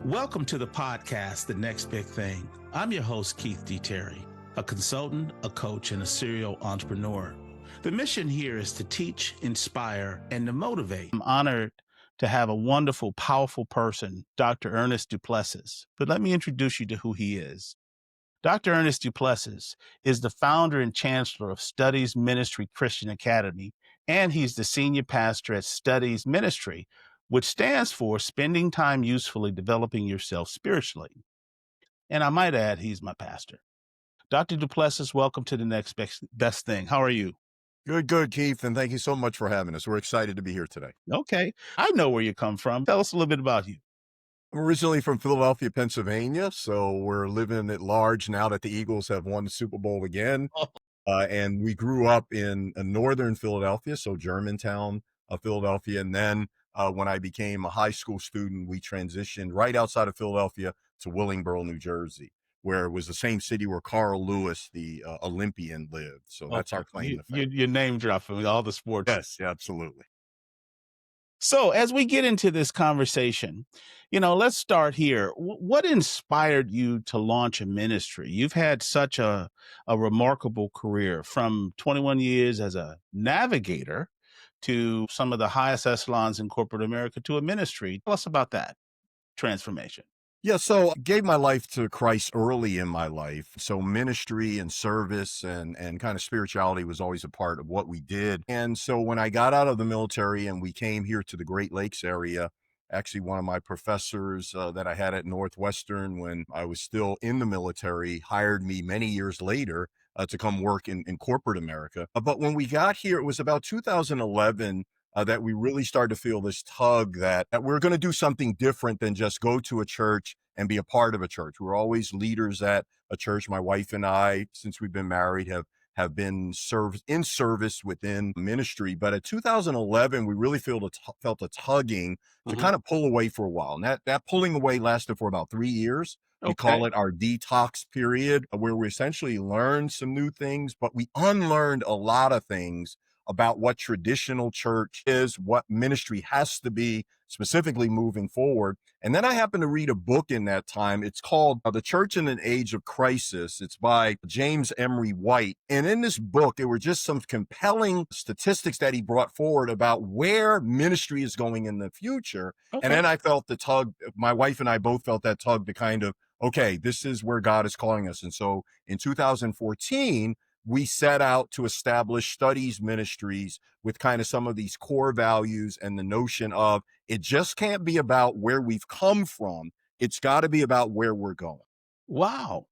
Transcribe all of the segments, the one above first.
Welcome to the podcast, The Next Big Thing. I'm your host, Keith D. Terry, a consultant, a coach, and a serial entrepreneur. The mission here is to teach, inspire, and to motivate. I'm honored to have a wonderful, powerful person, Dr. Ernest DuPlessis. But let me introduce you to who he is. Dr. Ernest DuPlessis is the founder and chancellor of Studies Ministry Christian Academy, and he's the senior pastor at Studies Ministry, which stands for Spending Time Usefully Developing Yourself Spiritually. And I might add, he's my pastor. Dr. DuPlessis, welcome to the next best thing. How are you? Good, Keith, and thank you so much for having us. We're excited to be here today. Okay. I know where you come from. Tell us a little bit about you. I'm originally from Philadelphia, Pennsylvania, so we're living at large now that the Eagles have won the Super Bowl again. And we grew up in northern Philadelphia, so Germantown, Philadelphia. And then when I became a high school student, we transitioned right outside of Philadelphia to Willingboro, New Jersey, where it was the same city where Carl Lewis, the Olympian, lived. So that's our claim to fame. Your name dropping all the sports. Yes, absolutely. So as we get into this conversation, let's start here. What inspired you to launch a ministry? You've had such a remarkable career, from 21 years as a navigator to some of the highest echelons in corporate America to a ministry. Tell us about that transformation. Yeah, so I gave my life to Christ early in my life. So ministry and service and kind of spirituality was always a part of what we did. And so when I got out of the military and we came here to the Great Lakes area, actually one of my professors that I had at Northwestern when I was still in the military hired me many years later to come work in corporate America. But when we got here, it was about 2011 that we really started to feel this tug that we're going to do something different than just go to a church and be a part of a church. We're always leaders at a church. My wife and I, since we've been married, have been in service within ministry. But at 2011, we really felt a tugging to kind of pull away for a while. And that pulling away lasted for about 3 years. We call it our detox period, where we essentially learned some new things, but we unlearned a lot of things about what traditional church is, what ministry has to be, specifically moving forward. And then I happened to read a book in that time. It's called The Church in an Age of Crisis. It's by James Emery White. And in this book, there were just some compelling statistics that he brought forward about where ministry is going in the future. Okay. And then I felt the tug, my wife and I both felt that tug to kind of, okay, this is where God is calling us. And so in 2014, we set out to establish Studies Ministries with kind of some of these core values and the notion of it just can't be about where we've come from. It's got to be about where we're going. Wow.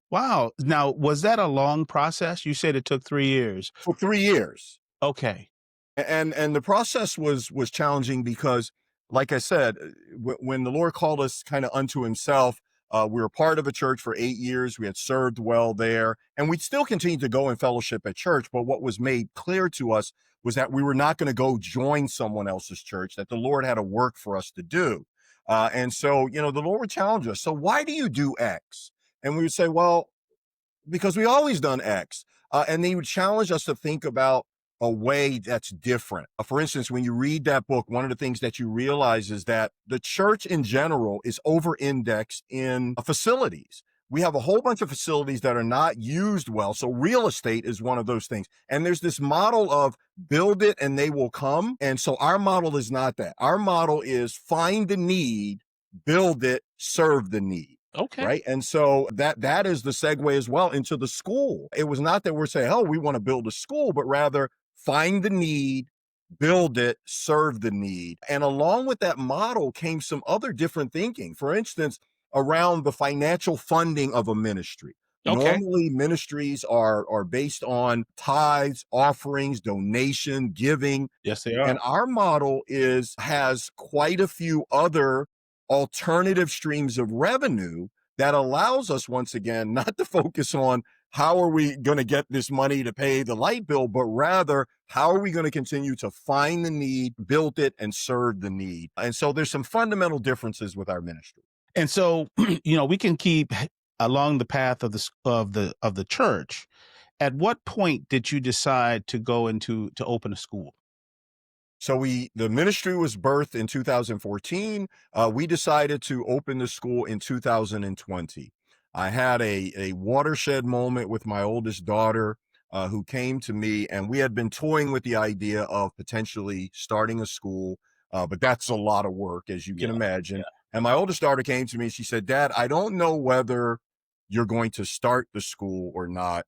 Now, was that a long process? You said it took 3 years. For 3 years. Okay. And the process was challenging because, like I said, when the Lord called us kind of unto himself, we were part of a church for 8 years. We had served well there, and we'd still continue to go in fellowship at church. But what was made clear to us was that we were not going to go join someone else's church, that the Lord had a work for us to do. And so, the Lord would challenge us. So why do you do X? And we would say, well, because we always done X. And they would challenge us to think about a way that's different. For instance, when you read that book, one of the things that you realize is that the church in general is over-indexed in facilities. We have a whole bunch of facilities that are not used well. So real estate is one of those things. And there's this model of build it and they will come. And so our model is not that. Our model is find the need, build it, serve the need. Okay. Right. And so that is the segue as well into the school. It was not that we're saying, oh, we want to build a school, but rather find the need, build it, serve the need. And along with that model came some other different thinking. For instance, around the financial funding of a ministry. Okay. Normally, ministries are based on tithes, offerings, donation, giving. Yes, they are. And our model has quite a few other alternative streams of revenue that allows us, once again, not to focus on how are we going to get this money to pay the light bill, but rather, how are we going to continue to find the need, build it, and serve the need? And so there's some fundamental differences with our ministry. And so, we can keep along the path of the church. At what point did you decide to go to open a school? So the ministry was birthed in 2014. We decided to open the school in 2020. I had a watershed moment with my oldest daughter, who came to me, and we had been toying with the idea of potentially starting a school, but that's a lot of work, as you Yeah. can imagine. Yeah. And my oldest daughter came to me and she said, "Dad, I don't know whether you're going to start the school or not,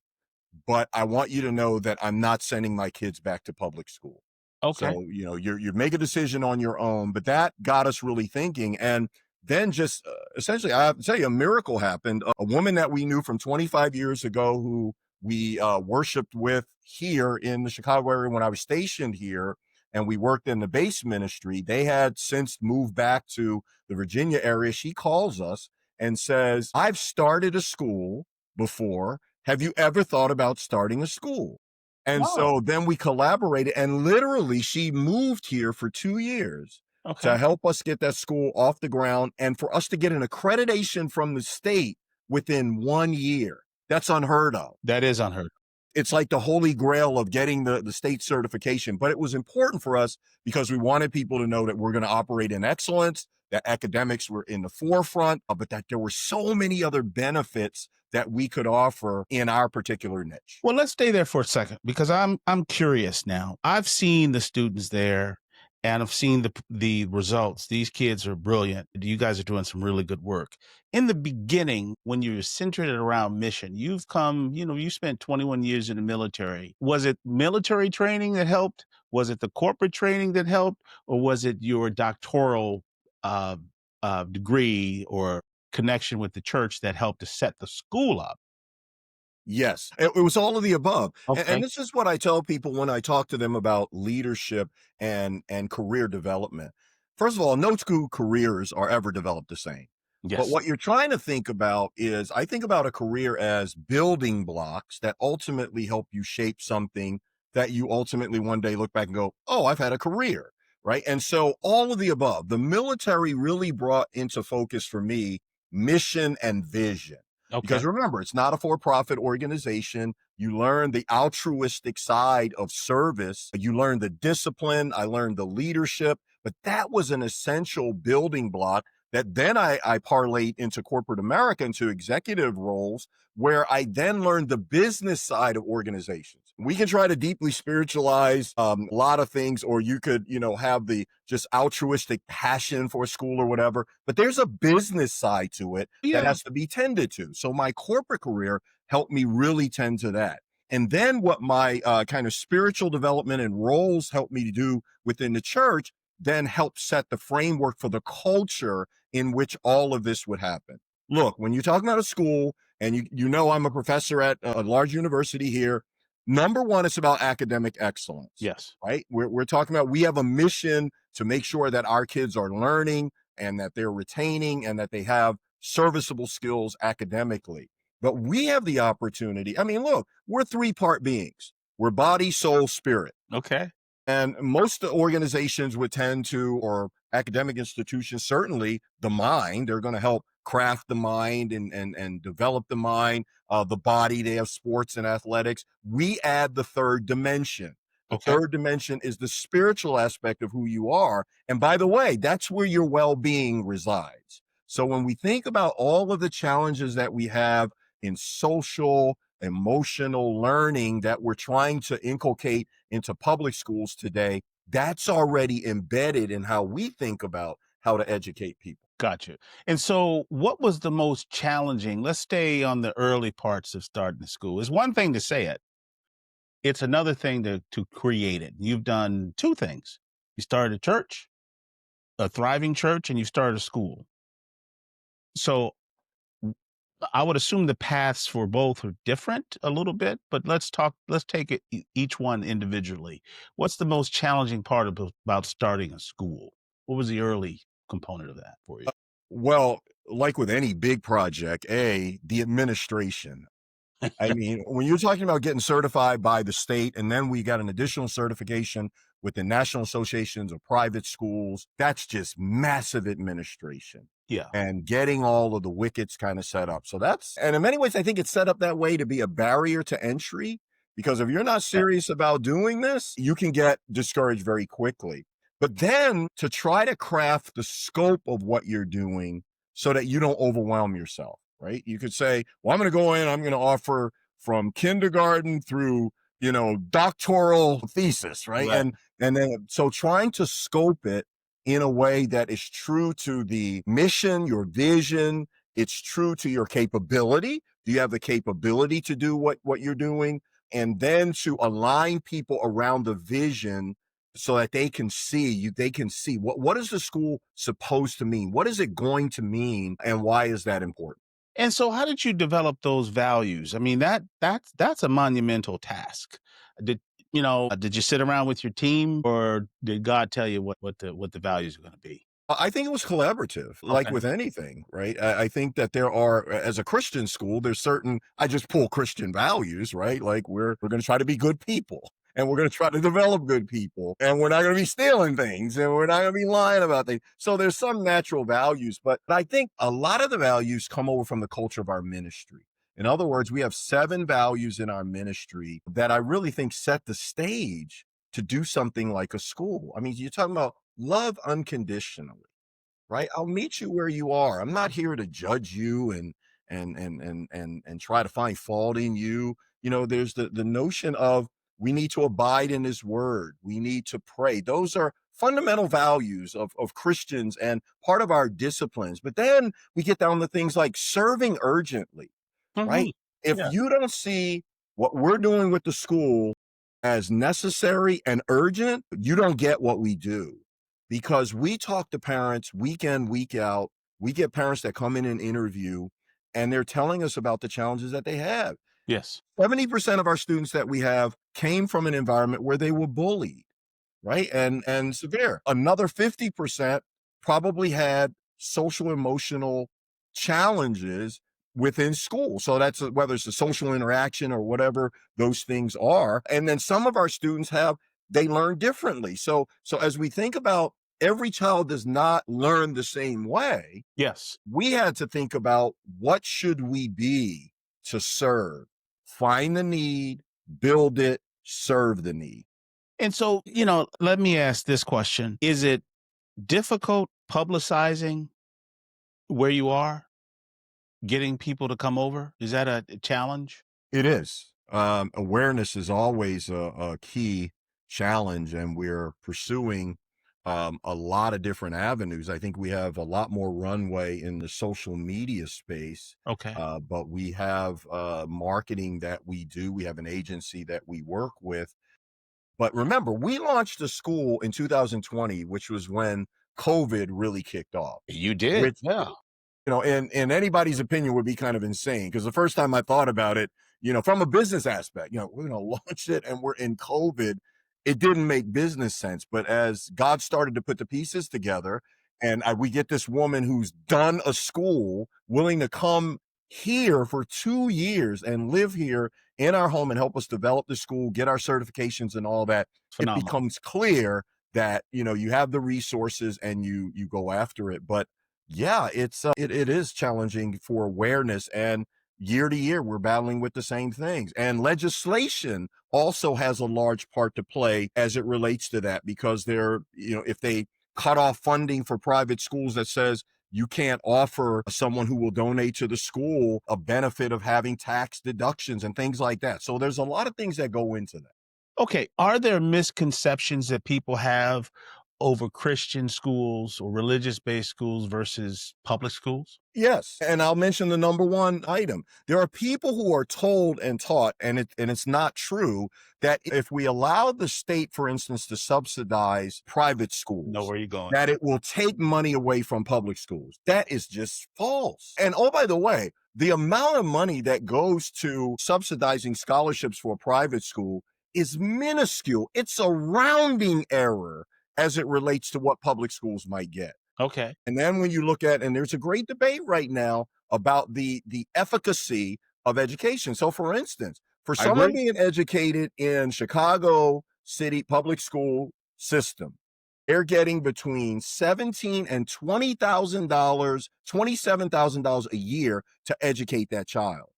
but I want you to know that I'm not sending my kids back to public school. Okay. So, you make a decision on your own." But that got us really thinking. And then just essentially, I have to tell you, a miracle happened. A woman that we knew from 25 years ago who we worshiped with here in the Chicago area when I was stationed here, and we worked in the base ministry. They had since moved back to the Virginia area. She calls us and says, "I've started a school before. Have you ever thought about starting a school?" And Wow. so then we collaborated, and literally she moved here for 2 years Okay. to help us get that school off the ground and for us to get an accreditation from the state within 1 year. That's unheard of. That is unheard. It's like the holy grail of getting the state certification. But it was important for us because we wanted people to know that we're going to operate in excellence, that academics were in the forefront, but that there were so many other benefits that we could offer in our particular niche. Well, let's stay there for a second because I'm curious now. I've seen the students there and I've seen the results. These kids are brilliant. You guys are doing some really good work. In the beginning, when you were centered around mission, you've come, you spent 21 years in the military. Was it military training that helped? Was it the corporate training that helped? Or was it your doctoral uh, degree or connection with the church that helped to set the school up? Yes, it was all of the above. And Okay. this is what I tell people when I talk to them about leadership and career development. First of all, no two careers are ever developed the same. But Yes. what you're trying to think about is, I think about a career as building blocks that ultimately help you shape something that you ultimately one day look back and go, "Oh, I've had a career." Right. And so all of the above, the military really brought into focus for me mission and vision. Okay. Because remember, it's not a for profit organization. You learn the altruistic side of service. You learn the discipline. I learned the leadership, but that was an essential building block that then I parlayed into corporate America, into executive roles, where I then learned the business side of organizations. We can try to deeply spiritualize a lot of things, or you could, have the just altruistic passion for a school or whatever, but there's a business side to it that Yeah. has to be tended to. So my corporate career helped me really tend to that. And then what my kind of spiritual development and roles helped me to do within the church then helped set the framework for the culture in which all of this would happen. Look, when you're talking about a school, and I'm a professor at a large university here, number one, it's about academic excellence, Yes. right? We're talking about, we have a mission to make sure that our kids are learning and that they're retaining and that they have serviceable skills academically. But we have the opportunity. I mean, look, we're three-part beings. We're body, soul, spirit. Okay. And most organizations would tend to, or academic institutions, certainly the mind, they're going to help craft the mind and develop the mind, the body, they have sports and athletics. We add the third dimension. The Okay. third dimension is the spiritual aspect of who you are. And by the way, that's where your well-being resides. So when we think about all of the challenges that we have in social, emotional learning that we're trying to inculcate into public schools today, that's already embedded in how we think about how to educate people. Gotcha. And so, what was the most challenging? Let's stay on the early parts of starting the school. It's one thing to say it, it's another thing to create it. You've done two things. You started a church, a thriving church, and you started a school. So, I would assume the paths for both are different a little bit, but let's take it each one individually. What's the most challenging part about starting a school? What was the early component of that for you? Well, like with any big project, the administration. I mean, when you're talking about getting certified by the state, and then we got an additional certification with the National Associations of Private Schools, that's just massive administration Yeah. and getting all of the wickets kind of set up. So and in many ways, I think it's set up that way to be a barrier to entry, Because if you're not Yeah. serious about doing this, you can get discouraged very quickly. But then to try to craft the scope of what you're doing so that you don't overwhelm yourself, right? You could say, well, I'm going to go in, I'm going to offer from kindergarten through, doctoral thesis, right? Right. And then so trying to scope it in a way that is true to the mission, your vision, it's true to your capability. Do you have the capability to do what you're doing? And then to align people around the vision so that they can see what is the school supposed to mean? What is it going to mean? And why is that important? And so how did you develop those values? I mean, that's a monumental task. Did did you sit around with your team, or did God tell you what the values are going to be? I think it was collaborative, like Okay. with anything, right? I think that there are, as a Christian school, there's certain, I just pull Christian values, right? Like we're going to try to be good people, and we're going to try to develop good people, and we're not going to be stealing things, and we're not going to be lying about things. So there's some natural values, but I think a lot of the values come over from the culture of our ministry. In other words, we have 7 values in our ministry that I really think set the stage to do something like a school. I mean, you're talking about love unconditionally, right? I'll meet you where you are. I'm not here to judge you and try to find fault in you. There's the notion of we need to abide in his word. We need to pray. Those are fundamental values of Christians and part of our disciplines. But then we get down to things like serving urgently, Hmm. right? If Yeah. you don't see what we're doing with the school as necessary and urgent, you don't get what we do. Because we talk to parents week in, week out. We get parents that come in and interview, and they're telling us about the challenges that they have. Yes. 70% of our students that we have came from an environment where they were bullied, right? And severe. Another 50% probably had social emotional challenges within school. So that's whether it's a social interaction or whatever those things are. And then some of our students they learn differently. So as we think about every child does not learn the same way, Yes. we had to think about what should we be to serve, find the need, build it, serve the need. And so, let me ask this question. Is it difficult publicizing where you are, getting people to come over? Is that a challenge? It is. Awareness is always a key challenge, and we're pursuing a lot of different avenues. I think we have a lot more runway in the social media space, Okay. but we have marketing that we do. We have an agency that we work with. But remember, we launched the school in 2020, which was when COVID really kicked off, You did. which Yeah. in anybody's opinion would be kind of insane. Because the first time I thought about it, from a business aspect, we're going to launch it and we're in COVID. It didn't make business sense. But as God started to put the pieces together, and we get this woman who's done a school, willing to come here for 2 years and live here in our home and help us develop the school, get our certifications and all that, it Phenomenal. becomes clear that, you have the resources and you go after it. But yeah, it is challenging for awareness, and year to year we're battling with the same things. And legislation also has a large part to play as it relates to that, because if they cut off funding for private schools that says you can't offer someone who will donate to the school a benefit of having tax deductions and things like that. So there's a lot of things that go into that. Okay. Are there misconceptions that people have over Christian schools or religious based schools versus public schools? Yes, and I'll mention the number one item. There are people who are told and taught, and it's not true, that if we allow the state, for instance, to subsidize private Know schools, where you're going. that it will take money away from public schools. That is just false. And oh, by the way, the amount of money that goes to subsidizing scholarships for a private school is minuscule. It's a rounding error as it relates to what public schools might get. Okay. And then when you look at, and there's a great debate right now about the efficacy of education. So for instance, for I someone agree. being educated in Chicago City public school system, they're getting between $17,000 and $27,000 a year to educate that child.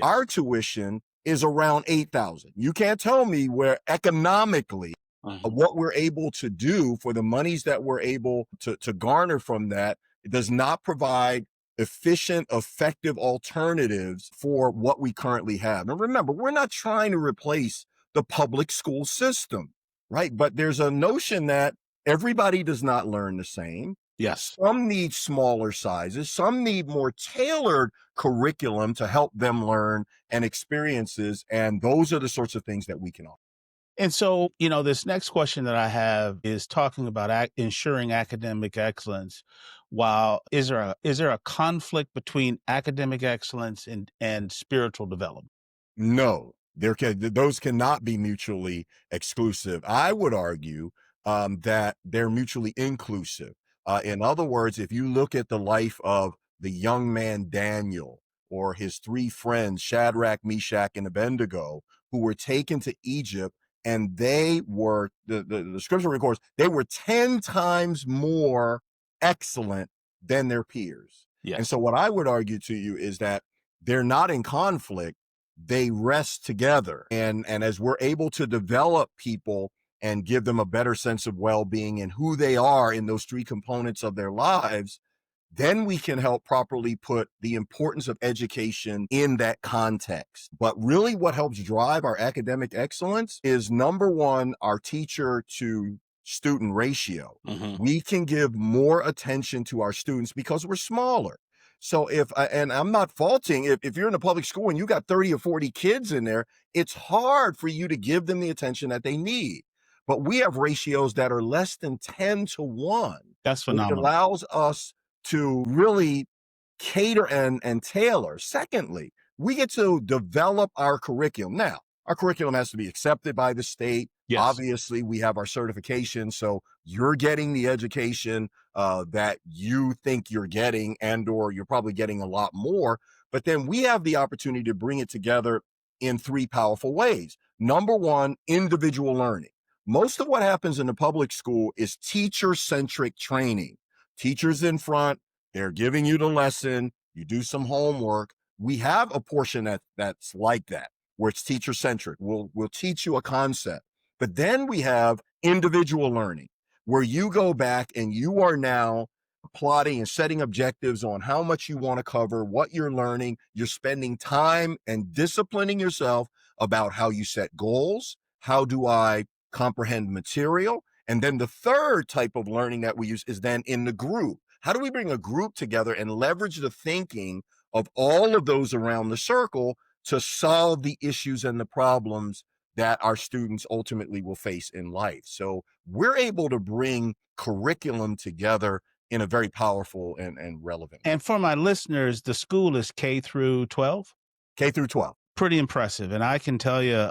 Our Yes. tuition is around 8,000. You can't tell me where economically Mhm. what we're able to do for the monies that we're able to garner from that, it does not provide efficient, effective alternatives for what we currently have. And remember, we're not trying to replace the public school system, right? But there's a notion that everybody does not learn the same. Yes. Some need smaller sizes, some need more tailored curriculum to help them learn and experiences. And those are the sorts of things that we can offer. And so, this next question that I have is talking about ensuring academic excellence. While is there a conflict between academic excellence and spiritual development? No, those cannot be mutually exclusive. I would argue that they're mutually inclusive. In other words, if you look at the life of the young man Daniel or his three friends, Shadrach, Meshach, and Abednego, who were taken to Egypt, and they were, the scripture records, they were 10 times more excellent than their peers. And Yes. so, what I would argue to you is that they're not in conflict, they rest together. And as we're able to develop people and give them a better sense of well-being and who they are in those three components of their lives, then we can help properly put the importance of education in that context. But really, what helps drive our academic excellence is number one, our teacher to student ratio. Hmm. We can give more attention to our students because we're smaller. So and I'm not faulting, if you're in a public school and you got 30 or 40 kids in there, it's hard for you to give them the attention that they need. But we have ratios that are less than 10 to 1, That's which phenomenal. allows us to really cater and tailor. Secondly, we get to develop our curriculum. Now, our curriculum has to be accepted by the state. Yes. Obviously, we have our certification, so you're getting the education that you think you're getting, and or you're probably getting a lot more. But then we have the opportunity to bring it together in three powerful ways. Number one, individual learning. Most of what happens in the public school is teacher-centric training. Teachers in front, they're giving you the lesson, you do some homework. We have a portion that's like that, where it's teacher-centric. We'll teach you a concept. But then we have individual learning, where you go back and you are now plotting and setting objectives on how much you want to cover, what you're learning. You're spending time and disciplining yourself about how you set goals. How do I comprehend material? And then the third type of learning that we use is then in the group. How do we bring a group together and leverage the thinking of all of those around the circle to solve the issues and the problems that our students ultimately will face in life? So we're able to bring curriculum together in a very powerful and relevant way. And for my listeners, the school is K through 12. K through 12. Pretty impressive. And I can tell you,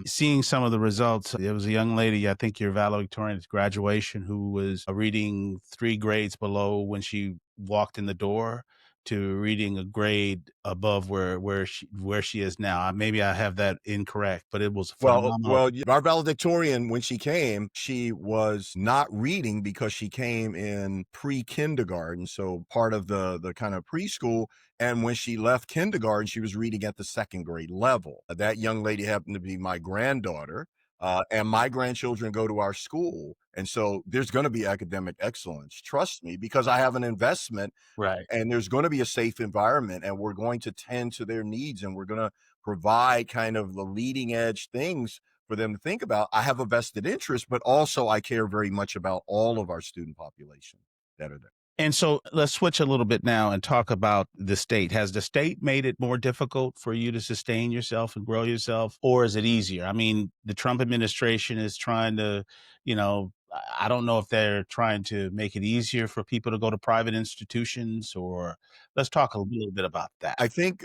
seeing some of the results, there was a young lady, I think your valedictorian's graduation, who was reading 3 grades below when she walked in the door to reading a grade above where she is now. Maybe I have that incorrect, but it was phenomenal. Our valedictorian, when she came, she was not reading because she came in pre-kindergarten, so part of the kind of preschool. And when she left kindergarten, she was reading at the second grade level. That young lady happened to be my granddaughter, and my grandchildren go to our school. And so there's going to be academic excellence. Trust me, because I have an investment, Right. and there's going to be a safe environment, and we're going to tend to their needs, and we're going to provide kind of the leading edge things for them to think about. I have a vested interest, but also I care very much about all of our student population that are there. And so let's switch a little bit now and talk about the state. Has the state made it more difficult for you to sustain yourself and grow yourself, or is it easier? I mean, the Trump administration is trying to, I don't know if they're trying to make it easier for people to go to private institutions, or let's talk a little bit about that. I think,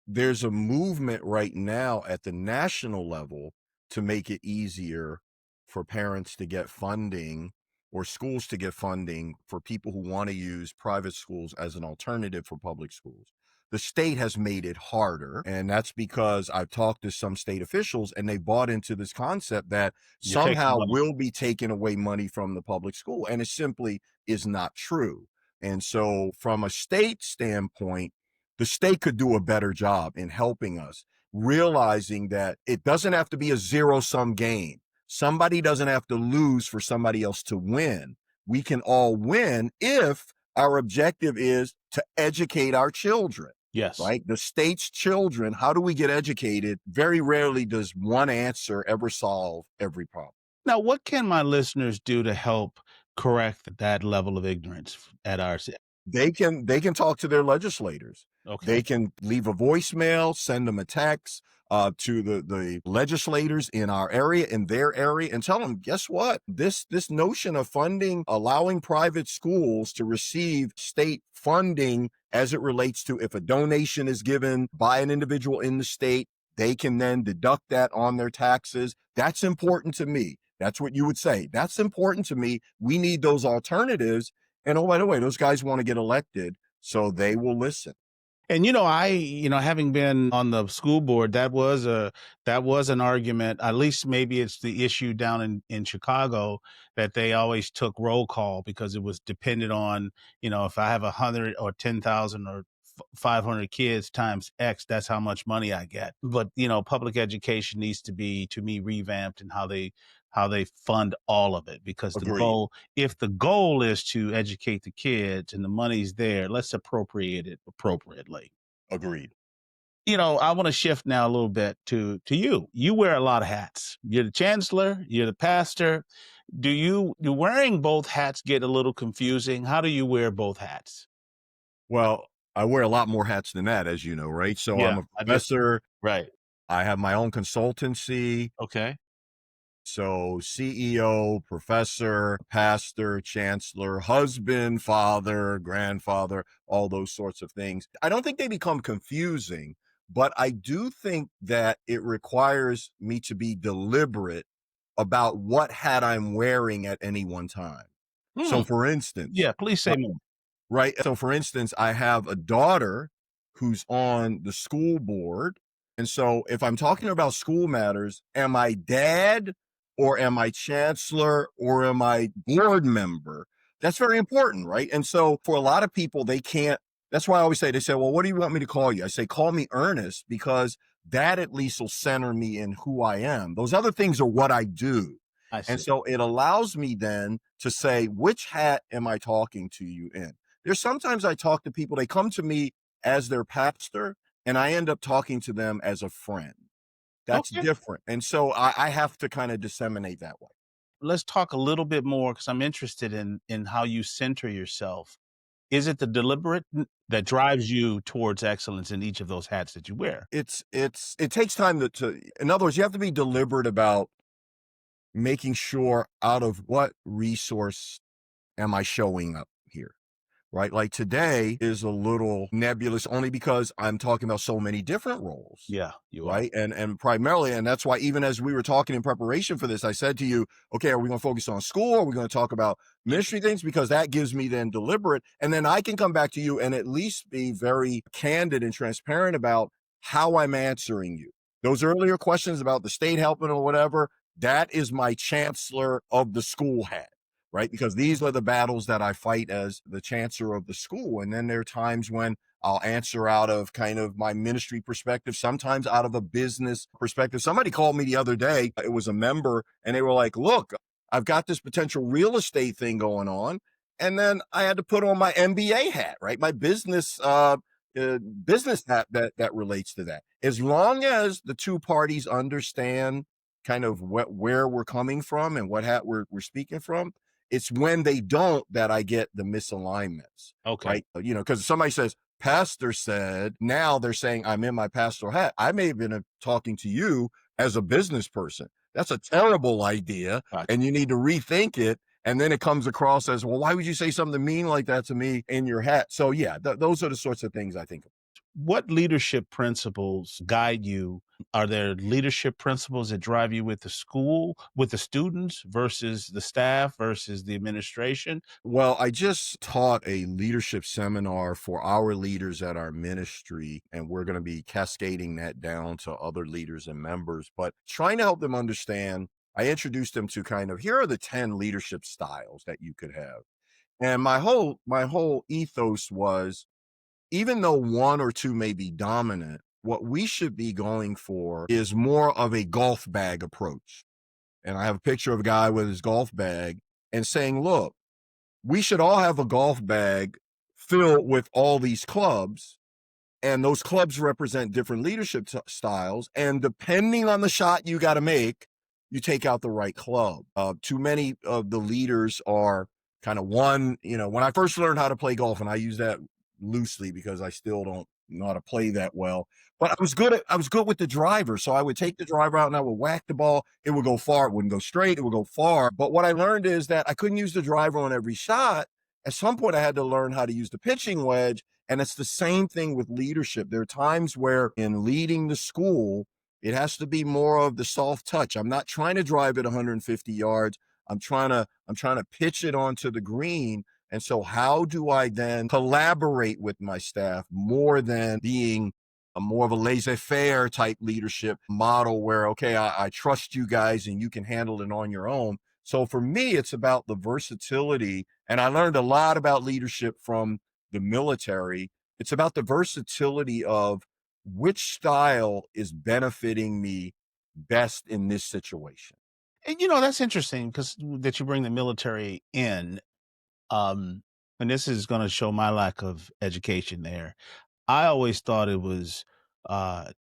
there's a movement right now at the national level to make it easier for parents to get funding or schools to get funding for people who want to use private schools as an alternative for public schools. The state has made it harder, and that's because I've talked to some state officials and they bought into this concept that You're taking somehow money. we'll be taking away money from the public school, and it simply is not true. And so, from a state standpoint, the state could do a better job in helping us. realizing that it doesn't have to be a zero-sum game. Somebody doesn't have to lose for somebody else to win. We can all win if our objective is to educate our children, Yes. right? The state's children, how do we get educated? Very rarely does one answer ever solve every problem. Now, what can my listeners do to help correct that level of ignorance at our They can talk to their legislators. Okay. They can leave a voicemail, send them a text to the legislators in our area, in their area, and tell them, guess what? This notion of funding, allowing private schools to receive state funding as it relates to if a donation is given by an individual in the state, they can then deduct that on their taxes. That's important to me. That's what you would say. That's important to me. We need those alternatives. And oh, by the way, those guys want to get elected, so they will listen. And having been on the school board, that was an argument. At least maybe it's the issue down in Chicago that they always took roll call because it was dependent on, if I have 100 or 10,000 or 500 kids times X, that's how much money I get. But public education needs to be, to me, revamped in how they fund all of it, because Agreed. if the goal is to educate the kids and the money's there, let's appropriate it appropriately. Agreed. I want to shift now a little bit to you. You wear a lot of hats. You're the chancellor, you're the pastor. Do wearing both hats get a little confusing? How do you wear both hats? Well, I wear a lot more hats than that, as you know, right? So I'm Yeah, a I just professor. right. I have my own consultancy. Okay. So CEO, professor, pastor, chancellor, husband, father, grandfather, all those sorts of things. I don't think they become confusing, but I do think that it requires me to be deliberate about what hat I'm wearing at any one time. Hmm. So for instance, Yeah, please say more. right. So, for instance, I have a daughter who's on the school board. And so, if I'm talking about school matters, am I dad or am I chancellor or am I board member? That's very important, right? And so, for a lot of people, they can't. That's why I always say, they say, well, what do you want me to call you? I say, call me Ernest, because that at least will center me in who I am. Those other things are what I do. I And see. so it allows me then to say, which hat am I talking to you in? There's sometimes I talk to people, they come to me as their pastor, and I end up talking to them as a friend. That's Okay. different. And so I have to kind of disseminate that way. Let's talk a little bit more, because I'm interested in how you center yourself. Is it the deliberate that drives you towards excellence in each of those hats that you wear? It takes time in other words, you have to be deliberate about making sure out of what resource am I showing up here. Right? Like today is a little nebulous only because I'm talking about so many different roles. Yeah, you are. Right. And primarily, and that's why even as we were talking in preparation for this, I said to you, okay, are we going to focus on school? Are we going to talk about ministry things? Because that gives me then deliberate. And then I can come back to you and at least be very candid and transparent about how I'm answering you. Those earlier questions about the state helping or whatever, that is my chancellor of the school hat, right? Because these are the battles that I fight as the chancellor of the school. And then there are times when I'll answer out of kind of my ministry perspective, sometimes out of a business perspective. Somebody called me the other day. It was a member, and they were like, look, I've got this potential real estate thing going on. And then I had to put on my MBA hat, right? My business hat that relates to that. As long as the two parties understand kind of where we're coming from and what hat we're speaking from, it's when they don't that I get the misalignments, Okay. right? Because somebody says, pastor said, now they're saying I'm in my pastoral hat. I may have been talking to you as a business person. That's a terrible idea, Gotcha. and you need to rethink it. And then it comes across as, well, why would you say something mean like that to me in your hat? So yeah, those are the sorts of things I think of. What leadership principles guide you? Are there leadership principles that drive you with the school, with the students versus the staff versus the administration? Well, I just taught a leadership seminar for our leaders at our ministry, and we're going to be cascading that down to other leaders and members, but trying to help them understand. I introduced them to kind of, here are the 10 leadership styles that you could have. And my whole ethos was, even though one or two may be dominant, what we should be going for is more of a golf bag approach. And I have a picture of a guy with his golf bag and saying, look, we should all have a golf bag filled with all these clubs, and those clubs represent different leadership styles. And depending on the shot you got to make, you take out the right club. Too many of the leaders are kind of one, when I first learned how to play golf, and I use that loosely because I still don't know how to play that well, but I was good with the driver. So I would take the driver out and I would whack the ball. It would go far. It wouldn't go straight. It would go far. But what I learned is that I couldn't use the driver on every shot. At some point, I had to learn how to use the pitching wedge. And it's the same thing with leadership. There are times where in leading the school, it has to be more of the soft touch. I'm not trying to drive it 150 yards. I'm trying to pitch it onto the green. And so how do I then collaborate with my staff more than being more of a laissez-faire type leadership model where, okay, I trust you guys and you can handle it on your own. So for me, it's about the versatility. And I learned a lot about leadership from the military. It's about the versatility of which style is benefiting me best in this situation. And that's interesting because that you bring the military in. And this is going to show my lack of education there. I always thought it was uh,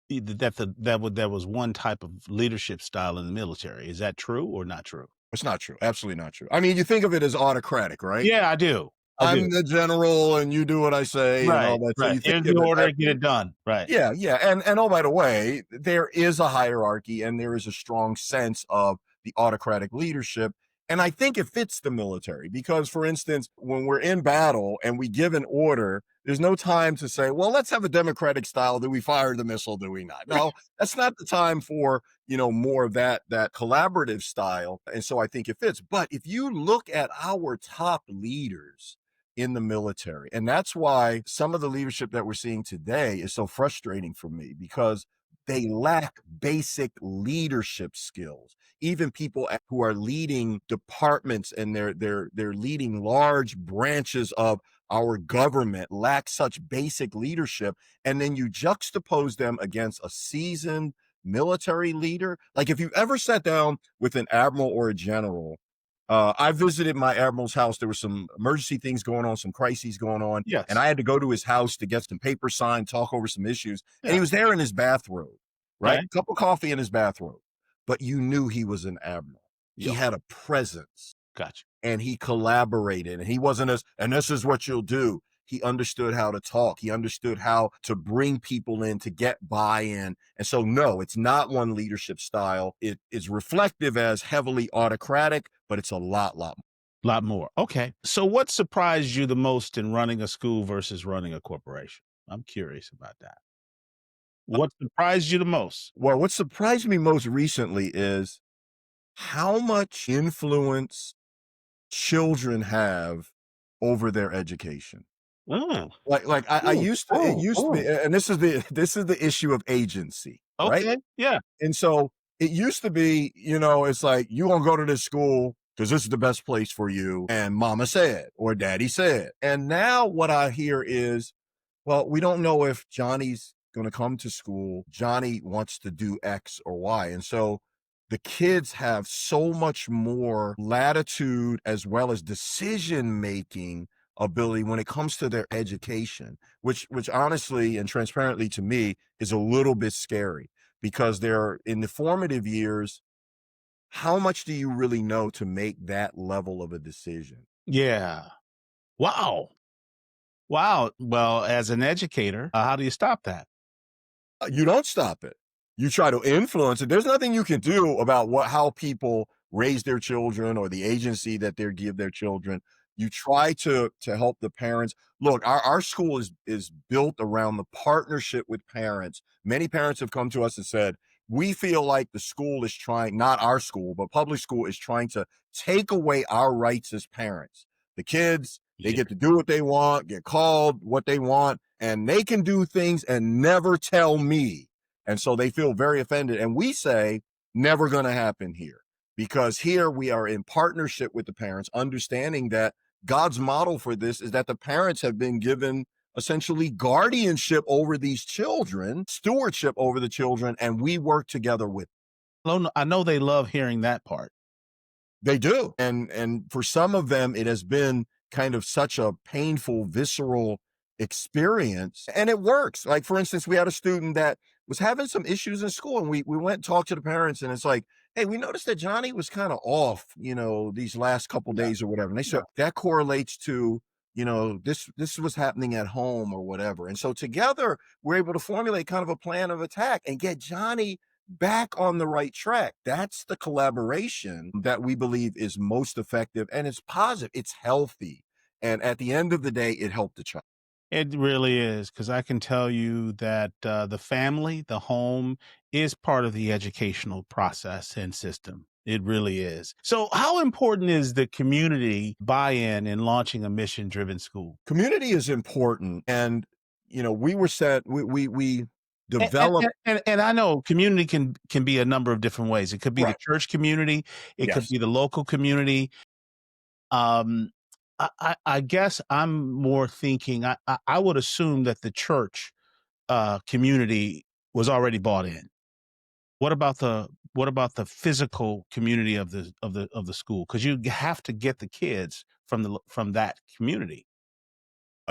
there was one type of leadership style in the military. Is that true or not true? It's not true. Absolutely not true. I mean, you think of it as autocratic, right? Yeah, I do. I'm the general and you do what I say and all Right, that. So right. you think In of the it order, get it done. Right. yeah, yeah. And oh, by the way, there is a hierarchy and there is a strong sense of the autocratic leadership. And I think it fits the military because, for instance, when we're in battle and we give an order, there's no time to say, well, let's have a democratic style. Do we fire the missile? Do we not? No, that's not the time for, more of that collaborative style. And so I think it fits. But if you look at our top leaders in the military. And that's why some of the leadership that we're seeing today is so frustrating for me because they lack basic leadership skills. Even people who are leading departments and they're leading large branches of our government lack such basic leadership. And then you juxtapose them against a seasoned military leader. Like if you ever sat down with an admiral or a general, I visited my admiral's house. There were some emergency things going on, some crises going on. Yes. And I had to go to his house to get some papers signed, talk over some issues. And Yeah. he was there in his bathrobe, right? Okay. Cup of coffee in his bathrobe. But you knew he was an admiral. He Yeah. had a presence Gotcha. and he collaborated. And he wasn't and this is what you'll do. He understood how to talk. He understood how to bring people in to get buy-in. And so, no, it's not one leadership style. It is reflective as heavily autocratic, but it's a lot more. Lot more. Okay. So what surprised you the most in running a school versus running a corporation? I'm curious about that. What surprised you the most? Well, what surprised me most recently is how much influence children have over their education. Oh, I used to, it used to be, and this is the issue of agency, right? okay. Yeah. And so it used to be, it's like, you gonna go to this school because this is the best place for you. And mama said, or daddy said. And now what I hear is, well, we don't know if Johnny's going to come to school. Johnny wants to do X or Y. And so the kids have so much more latitude as well as decision-making ability when it comes to their education, which honestly and transparently to me is a little bit scary because they're in the formative years. How much do you really know to make that level of a decision? Yeah. Wow. Wow. Well, as an educator, how do you stop that? You don't stop it. You try to influence it. There's nothing you can do about how people raise their children or the agency that they give their children. You try to help the parents. Look, our school is built around the partnership with parents. Many parents have come to us and said, we feel like the school is trying, not our school, but public school is trying to take away our rights as parents. The kids, they get to do what they want, get called what they want, and they can do things and never tell me. And so they feel very offended. And we say, never going to happen here, because here we are in partnership with the parents, understanding that God's model for this is that the parents have been given essentially guardianship over these children, stewardship over the children, and we work together with. I know they love hearing that part. They do. And for some of them, it has been kind of such a painful, visceral experience. And it works. Like, for instance, we had a student that was having some issues in school, and we went and talked to the parents, and it's like, hey, we noticed that Johnny was kind of off, these last couple Yeah. days or whatever. And they Yeah. said that correlates to, this was happening at home or whatever. And so together we're able to formulate kind of a plan of attack and get Johnny back on the right track. That's the collaboration that we believe is most effective, and it's positive, it's healthy. And at the end of the day, it helped the child. It really is, because I can tell you that the family, the home, is part of the educational process and system. It really is. So, how important is the community buy-in in launching a mission-driven school? Community is important. And, we were set, we And, and, developed. and I know community can be a number of different ways. It could be the Right. church community, it could Yes. be the local community. Um, I guess I'm more thinking. I would assume that the church community was already bought in. What about the physical community of the school? Because you have to get the kids from that community.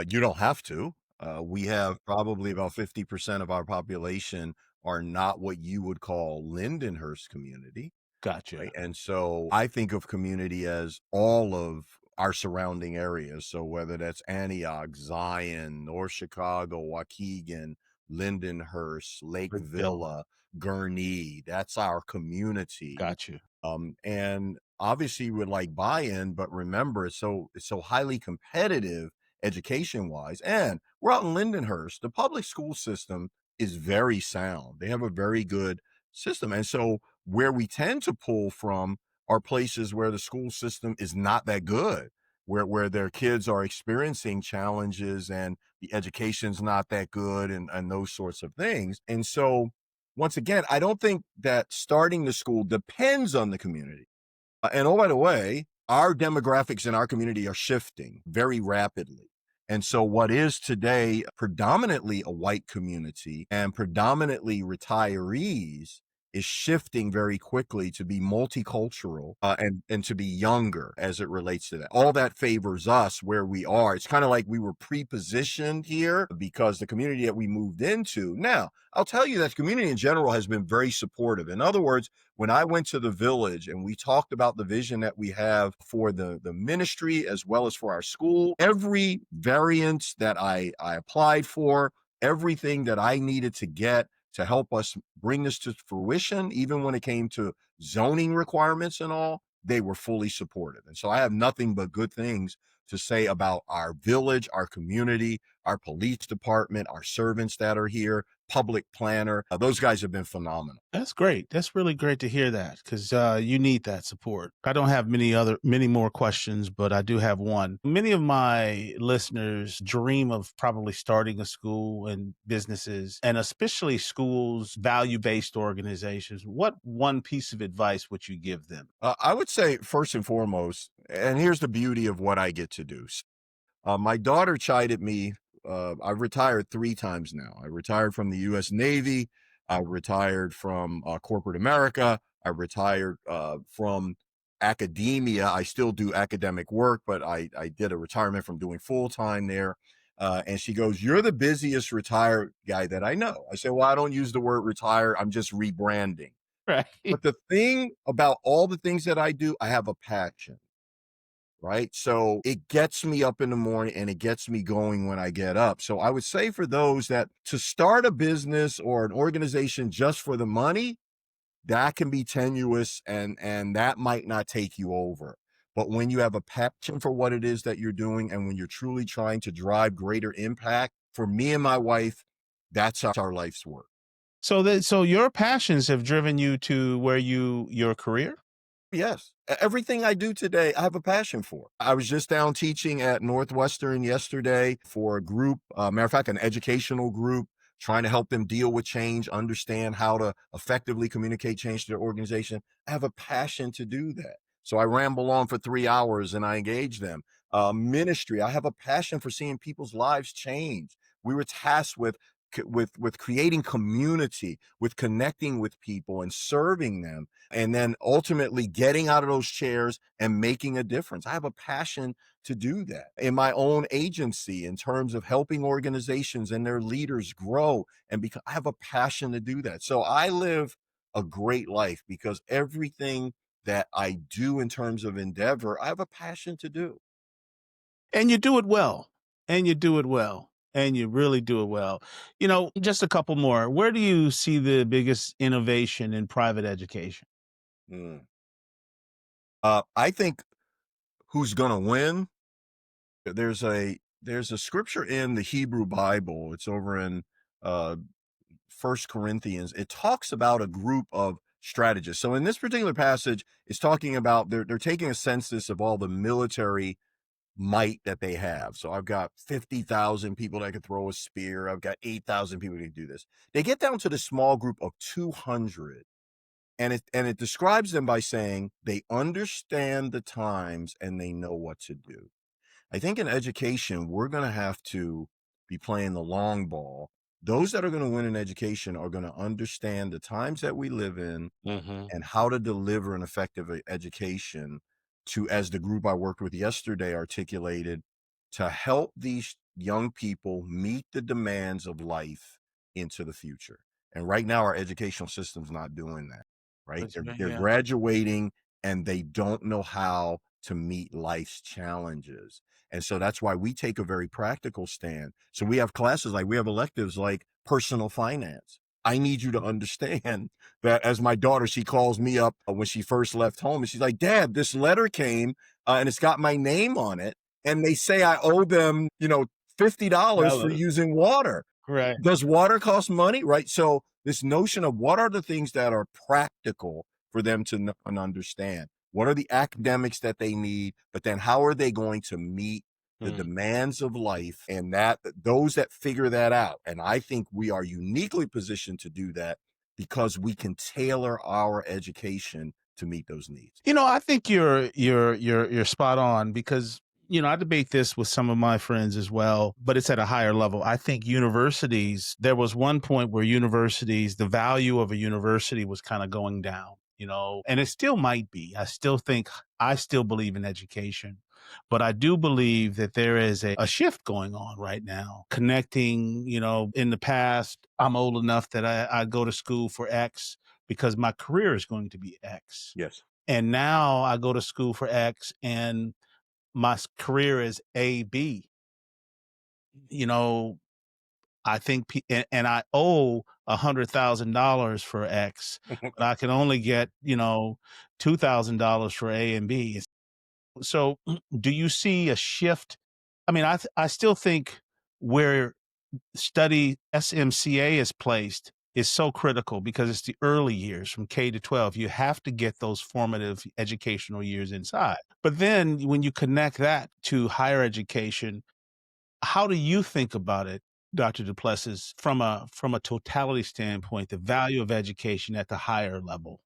You don't have to. We have probably about 50% of our population are not what you would call Lindenhurst community. Gotcha. Right. And so I think of community as all of our surrounding areas. So whether that's Antioch, Zion, North Chicago, Waukegan, Lindenhurst, Lake Brickville. Villa, Gurnee, that's our community. Gotcha. And obviously we would like buy-in, but remember, it's so highly competitive education wise. And we're out in Lindenhurst. The public school system is very sound. They have a very good system. And so where we tend to pull from are places where the school system is not that good, where their kids are experiencing challenges and the education's not that good, and those sorts of things. And so once again, I don't think that starting the school depends on the community. And oh, by the way, our demographics in our community are shifting very rapidly. And so, what is today predominantly a white community and predominantly retirees is shifting very quickly to be multicultural, and to be younger as it relates to that. All that favors us where we are. It's kind of like we were pre-positioned here because the community that we moved into. Now, I'll tell you that the community in general has been very supportive. In other words, when I went to the village and we talked about the vision that we have for the ministry as well as for our school, every variance that I applied for, everything that I needed to get to help us bring this to fruition, even when it came to zoning requirements and all, they were fully supportive. And so I have nothing but good things to say about our village, our community, our police department, our servants that are here, public planner. Those guys have been phenomenal. That's great. That's really great to hear that, because you need that support. I don't have many more questions, but I do have one. Many of my listeners dream of probably starting a school and businesses, and especially schools, value-based organizations. What one piece of advice would you give them? I would say, first and foremost, and here's the beauty of what I get to do. My daughter chided me. I've retired 3 times now. I retired from the U.S. Navy. I retired from corporate America. I retired from academia. I still do academic work, but I did a retirement from doing full time there. And she goes, "You're the busiest retired guy that I know." I say, "Well, I don't use the word retire. I'm just rebranding." Right. But the thing about all the things that I do, I have a passion. Right. So it gets me up in the morning and it gets me going when I get up. So I would say for those that to start a business or an organization just for the money, that can be tenuous, and that might not take you over. But when you have a passion for what it is that you're doing, and when you're truly trying to drive greater impact, for me and my wife, that's our life's work. So your passions have driven you to where your career? Yes. Everything I do today, I have a passion for. I was just down teaching at Northwestern yesterday for a group, matter of fact, an educational group, trying to help them deal with change, understand how to effectively communicate change to their organization. I have a passion to do that. So I ramble on for 3 hours and I engage them. Ministry. I have a passion for seeing people's lives change. We were tasked with creating community, with connecting with people and serving them, and then ultimately getting out of those chairs and making a difference. I have a passion to do that in my own agency in terms of helping organizations and their leaders grow. And because I have a passion to do that. So I live a great life because everything that I do in terms of endeavor, I have a passion to do. And you do it well. And you do it well. And you really do it well. Just a couple more. Where do you see the biggest innovation in private education? Mm. I think who's going to win? There's a scripture in the Hebrew Bible. It's over in uh, First Corinthians. It talks about a group of strategists. So in this particular passage, it's talking about they're taking a census of all the military might that they have. So I've got 50,000 people that could throw a spear. I've got 8,000 people that can do this. They get down to the small group of 200. And it describes them by saying they understand the times and they know what to do. I think in education, we're going to have to be playing the long ball. Those that are going to win in education are going to understand the times that we live in Hmm. and how to deliver an effective education to, as the group I worked with yesterday articulated, to help these young people meet the demands of life into the future. And right now, our educational system's not doing that, right? That's right, They're yeah. graduating and they don't know how to meet life's challenges. And so that's why we take a very practical stand. So we have classes like we have electives like personal finance. I need you to understand that as my daughter, she calls me up when she first left home and she's like, Dad, this letter came and it's got my name on it. And they say I owe them, $50 for Valid. using water. Right. Does water cost money? Right. So this notion of what are the things that are practical for them to understand? What are the academics that they need? But then how are they going to meet the Mm. demands of life, and that those that figure that out? And I think we are uniquely positioned to do that because we can tailor our education to meet those needs. I think you're spot on because I debate this with some of my friends as well, but it's at a higher level. I think universities, there was one point where universities, the value of a university was kind of going down, and it still might be. I still believe in education, but I do believe that there is a shift going on right now, connecting, in the past, I'm old enough that I go to school for X because my career is going to be X. Yes. And now I go to school for X and my career is A, B. You know, I think, and I owe $100,000 for X, but I can only get, $2,000 for A and B. So do you see a shift? I mean, I still think where study SMCA is placed is so critical because it's the early years from K to 12. You have to get those formative educational years inside. But then when you connect that to higher education, how do you think about it, Dr. DuPlessis, from a totality standpoint, the value of education at the higher level?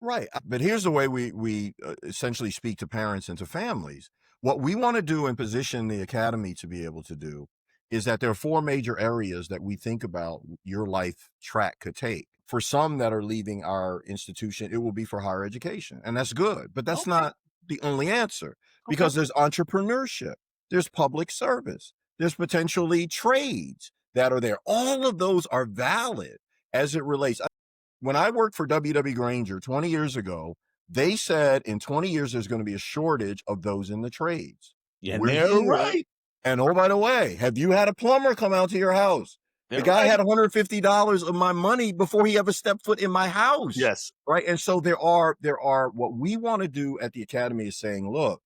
Right. But here's the way we essentially speak to parents and to families. What we want to do and position the academy to be able to do is that there are four major areas that we think about your life track could take. For some that are leaving our institution, it will be for higher education, and that's good. But that's Okay. not the only answer Okay. because there's entrepreneurship, there's public service, there's potentially trades that are there. All of those are valid as it relates. When I worked for W.W. Granger 20 years ago, they said in 20 years there's going to be a shortage of those in the trades. Yeah, and We're they're here. right. And oh, by the way, have you had a plumber come out to your house? The They're guy right. had $150 of my money before he ever stepped foot in my house. Yes. Right. And so there are what we want to do at the academy is saying, look,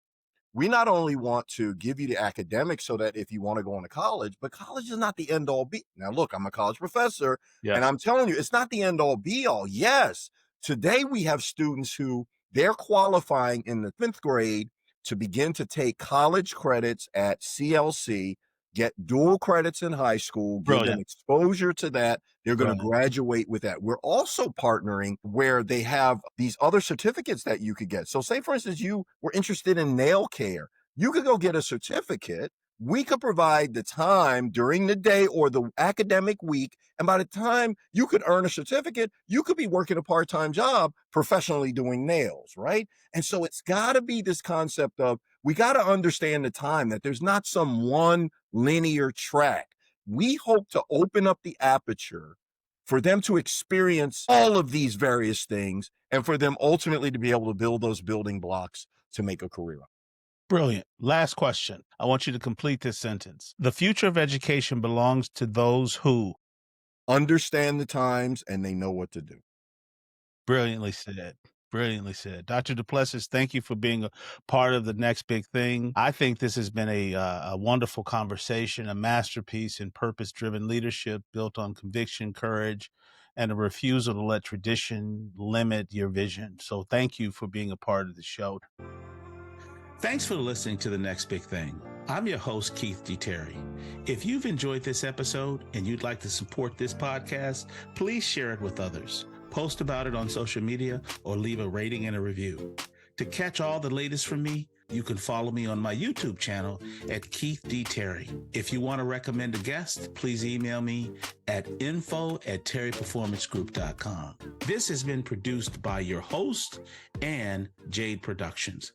we not only want to give you the academics so that if you want to go into college, but college is not the end all be. Now, look, I'm a college professor and Yes. I'm telling you, it's not the end all be all. Yes. Today we have students who they're qualifying in the 5th grade to begin to take college credits at CLC, get dual credits in high school, give them Brilliant. exposure to that. They're going to Brilliant. graduate with that. We're also partnering where they have these other certificates that you could get. So say, for instance, you were interested in nail care. You could go get a certificate. We could provide the time during the day or the academic week. And by the time you could earn a certificate, you could be working a part-time job professionally doing nails, right? And so it's got to be this concept of, we got to understand the time, that there's not some one linear track. We hope to open up the aperture for them to experience all of these various things, and for them ultimately to be able to build those building blocks to make a career. Brilliant. Last question. I want you to complete this sentence. The future of education belongs to those who understand the times and they know what to do. Brilliantly said. Brilliantly said. Dr. DuPlessis, thank you for being a part of the next big thing. I think this has been a wonderful conversation, a masterpiece in purpose-driven leadership built on conviction, courage, and a refusal to let tradition limit your vision. So thank you for being a part of the show. Thanks for listening to The Next Big Thing. I'm your host, Keith D. Terry. If you've enjoyed this episode and you'd like to support this podcast, please share it with others. Post about it on social media or leave a rating and a review. To catch all the latest from me, you can follow me on my YouTube channel at Keith D. Terry. If you want to recommend a guest, please email me at info@terryperformancegroup.com. This has been produced by your host and Jade Productions.